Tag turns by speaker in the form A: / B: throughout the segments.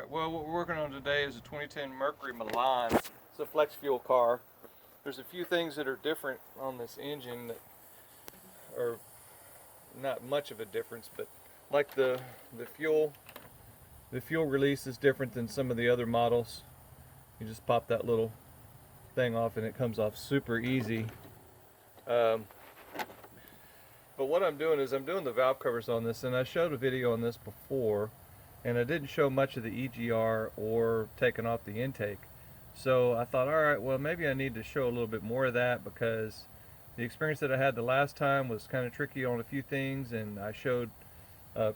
A: Alright, well what we're working on today is a 2010 Mercury Milan. It's a flex fuel car. There's a few things that are different on this engine that are not much of a difference, but like the fuel release is different than some of the other models. You just pop that little thing off and it comes off super easy. But what I'm doing is I'm doing the valve covers on this, and I showed a video on this before, and I didn't show much of the EGR or taking off the intake. So I thought, alright, well maybe I need to show a little bit more of that, because the experience that I had the last time was kind of tricky on a few things, and I showed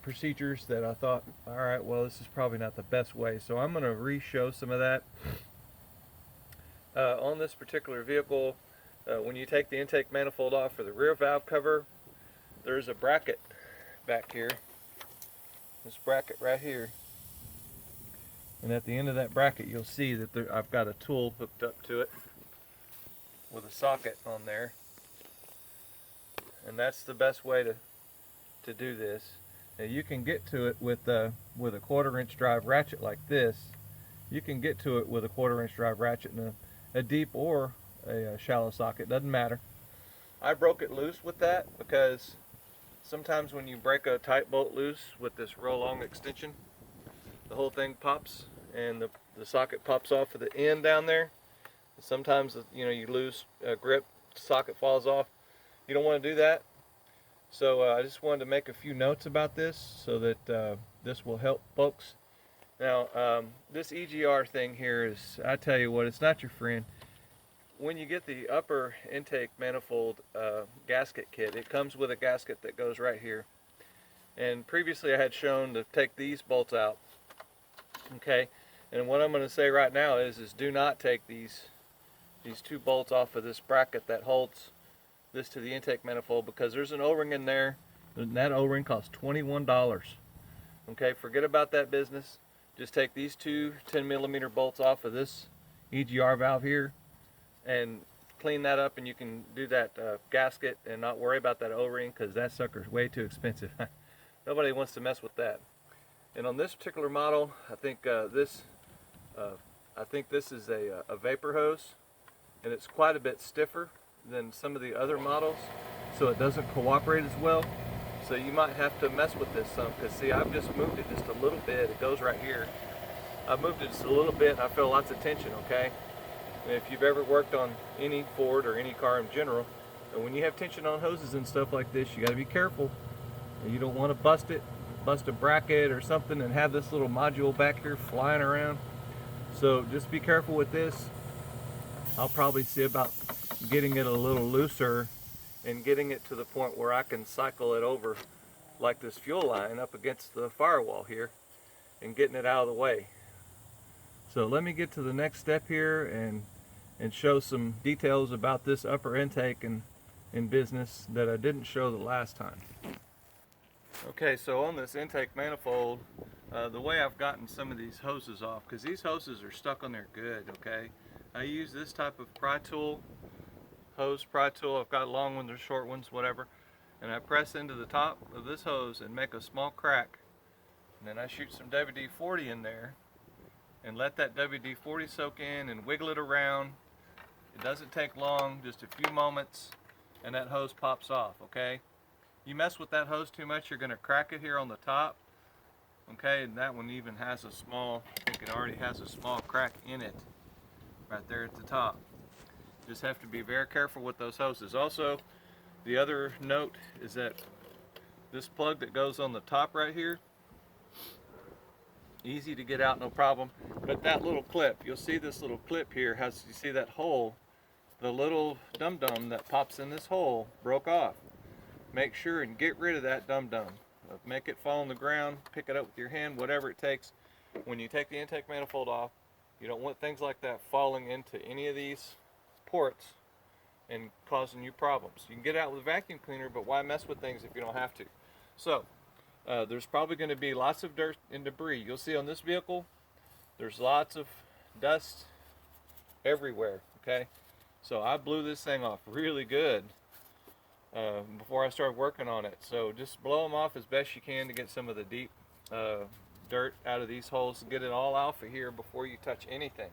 A: procedures that I thought, alright, well this is probably not the best way. So I'm going to re-show some of that. On this particular vehicle, when you take the intake manifold off for the rear valve cover, there's a bracket back here, this bracket right here, and at the end of that bracket you'll see that I've got a tool hooked up to it with a socket on there, and that's the best way to do this. Now you can get to it with a 1/4" drive ratchet like this. You can get to it with a 1/4" drive ratchet in a deep or a shallow socket, doesn't matter. I broke it loose with that because sometimes when you break a tight bolt loose with this roll-on extension, the whole thing pops and the socket pops off at the end down there. Sometimes you lose grip, socket falls off. You don't want to do that. So I just wanted to make a few notes about this so that this will help folks. Now this EGR thing here is, I tell you what, it's not your friend. When you get the upper intake manifold gasket kit, it comes with a gasket that goes right here. And previously I had shown to take these bolts out. Okay, and what I'm going to say right now is do not take these two bolts off of this bracket that holds this to the intake manifold, because there's an O-ring in there, and that O-ring costs $21. Okay, forget about that business. Just take these two 10mm bolts off of this EGR valve here and clean that up, and you can do that gasket and not worry about that O-ring, because that sucker's way too expensive. Nobody wants to mess with that. And on this particular model, I think this is a vapor hose, and it's quite a bit stiffer than some of the other models, so it doesn't cooperate as well. So you might have to mess with this some, because see, I've just moved it just a little bit. It goes right here. I've moved it just a little bit and I feel lots of tension, okay? And if you've ever worked on any Ford or any car in general, and when you have tension on hoses and stuff like this, you got to be careful. You don't want to bust a bracket or something and have this little module back here flying around. So just be careful with this. I'll probably see about getting it a little looser and getting it to the point where I can cycle it over like this fuel line up against the firewall here and getting it out of the way. So let me get to the next step here and show some details about this upper intake in business that I didn't show the last time. Okay, so on this intake manifold, the way I've gotten some of these hoses off, because these hoses are stuck on there good, okay? I use this type of pry tool, hose pry tool. I've got long ones or short ones, whatever, and I press into the top of this hose and make a small crack, and then I shoot some WD-40 in there and let that WD-40 soak in and wiggle it around. It doesn't take long, just a few moments, and that hose pops off, okay? You mess with that hose too much, you're going to crack it here on the top, okay? And that one even has a small, I think it already has a small crack in it right there at the top. Just have to be very careful with those hoses. Also, the other note is that this plug that goes on the top right here, easy to get out, no problem. But that little clip, you'll see this little clip here, you see that hole, the little dum-dum that pops in this hole broke off. Make sure and get rid of that dum-dum. Make it fall on the ground, pick it up with your hand, whatever it takes. When you take the intake manifold off, you don't want things like that falling into any of these ports and causing you problems. You can get out with a vacuum cleaner, but why mess with things if you don't have to? So there's probably going to be lots of dirt and debris. You'll see on this vehicle there's lots of dust everywhere, okay? So I blew this thing off really good before I started working on it. So just blow them off as best you can to get some of the deep dirt out of these holes. Get it all off of here before you touch anything.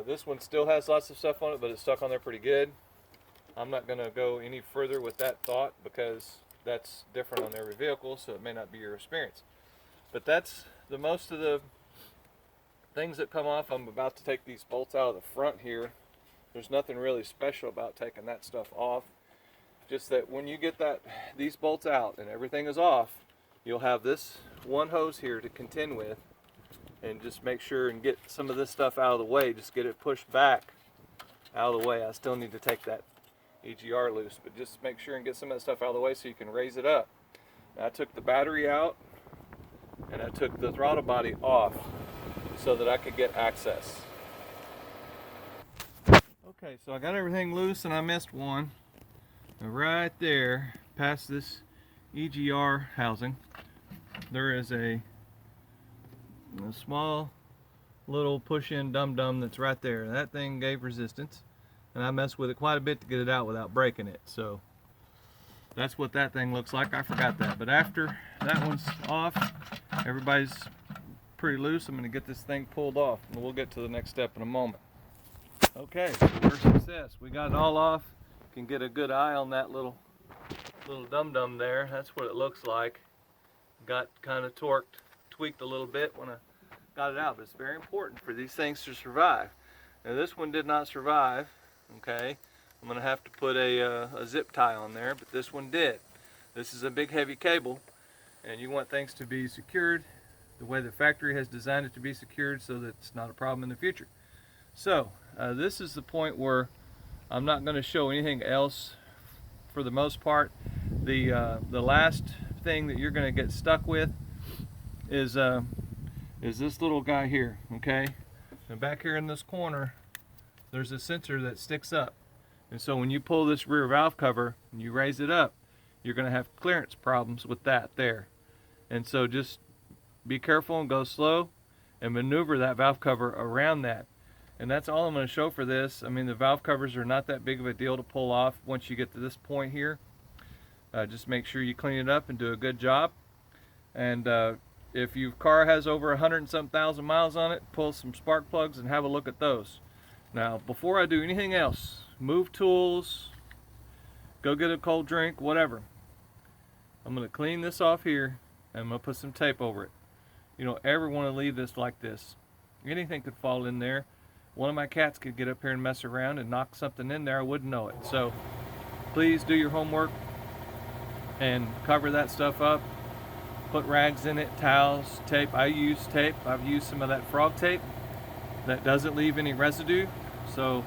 A: This one still has lots of stuff on it, but it's stuck on there pretty good. I'm not going to go any further with that thought because that's different on every vehicle, so it may not be your experience. But that's the most of the things that come off. I'm about to take these bolts out of the front here. There's nothing really special about taking that stuff off. Just that when you get these bolts out and everything is off, you'll have this one hose here to contend with, and just make sure and get some of this stuff out of the way. Just get it pushed back out of the way. I still need to take that EGR loose, but just make sure and get some of that stuff out of the way so you can raise it up. Now, I took the battery out and I took the throttle body off so that I could get access. Okay, so I got everything loose and I missed one. And right there, past this EGR housing, there is a small little push-in dum-dum that's right there. That thing gave resistance, and I messed with it quite a bit to get it out without breaking it. So that's what that thing looks like. I forgot that. But after that one's off, everybody's pretty loose. I'm going to get this thing pulled off, and we'll get to the next step in a moment. Okay, so we're a success. We got it all off. You can get a good eye on that little dum-dum there. That's what it looks like. Got kind of tweaked a little bit when I got it out, but it's very important for these things to survive. Now, this one did not survive. Okay, I'm going to have to put a zip tie on there, but this one did. This is a big heavy cable, and you want things to be secured the way the factory has designed it to be secured so that it's not a problem in the future. So this is the point where I'm not going to show anything else for the most part. The last thing that you're going to get stuck with is this little guy here. Okay, and back here in this corner there's a sensor that sticks up, and so when you pull this rear valve cover and you raise it up, you're going to have clearance problems with that there. And so just be careful and go slow and maneuver that valve cover around that. And that's all I'm going to show for this. I mean, the valve covers are not that big of a deal to pull off once you get to this point here. Just make sure you clean it up and do a good job. And if your car has over 100 and some thousand miles on it, pull some spark plugs and have a look at those. Now, before I do anything else, move tools, go get a cold drink, whatever, I'm going to clean this off here and I'm going to put some tape over it. You don't ever want to leave this like this. Anything could fall in there. One of my cats could get up here and mess around and knock something in there. I wouldn't know it. So please do your homework and cover that stuff up. Put rags in it, towels, tape. I use tape. I've used some of that frog tape that doesn't leave any residue. So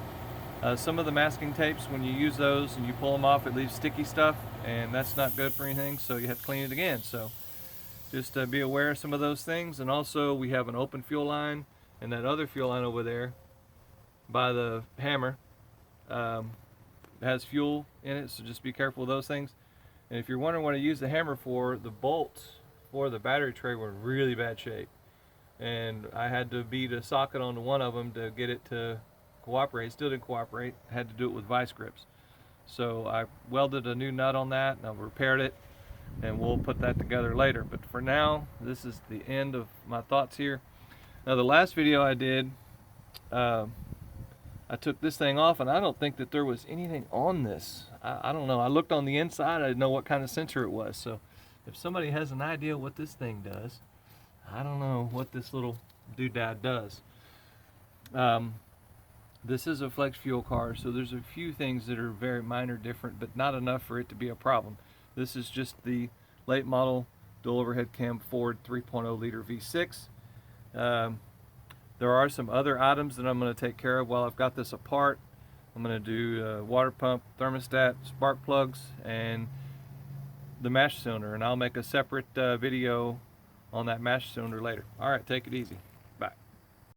A: some of the masking tapes, when you use those and you pull them off, it leaves sticky stuff, and that's not good for anything, so you have to clean it again. So just be aware of some of those things. And also, we have an open fuel line, and that other fuel line over there by the hammer has fuel in it, so just be careful of those things. And if you're wondering what I use the hammer for, the bolts for the battery tray were in really bad shape, and I had to beat a socket onto one of them to get it to cooperate. It still didn't cooperate. I had to do it with vice grips. So I welded a new nut on that and I repaired it, and we'll put that together later. But for now, this is the end of my thoughts here. Now, the last video I did, I took this thing off, and I don't think that there was anything on this. I don't know. I looked on the inside. I didn't know what kind of sensor it was. So if somebody has an idea what this thing does, I don't know what this little doodad does. This is a flex fuel car, so there's a few things that are very minor different, but not enough for it to be a problem. This is just the late model dual overhead cam Ford 3.0 liter V6. There are some other items that I'm going to take care of while I've got this apart. I'm going to do water pump, thermostat, spark plugs, and the mash cylinder, and I'll make a separate video on that mash cylinder later. All right, take it easy.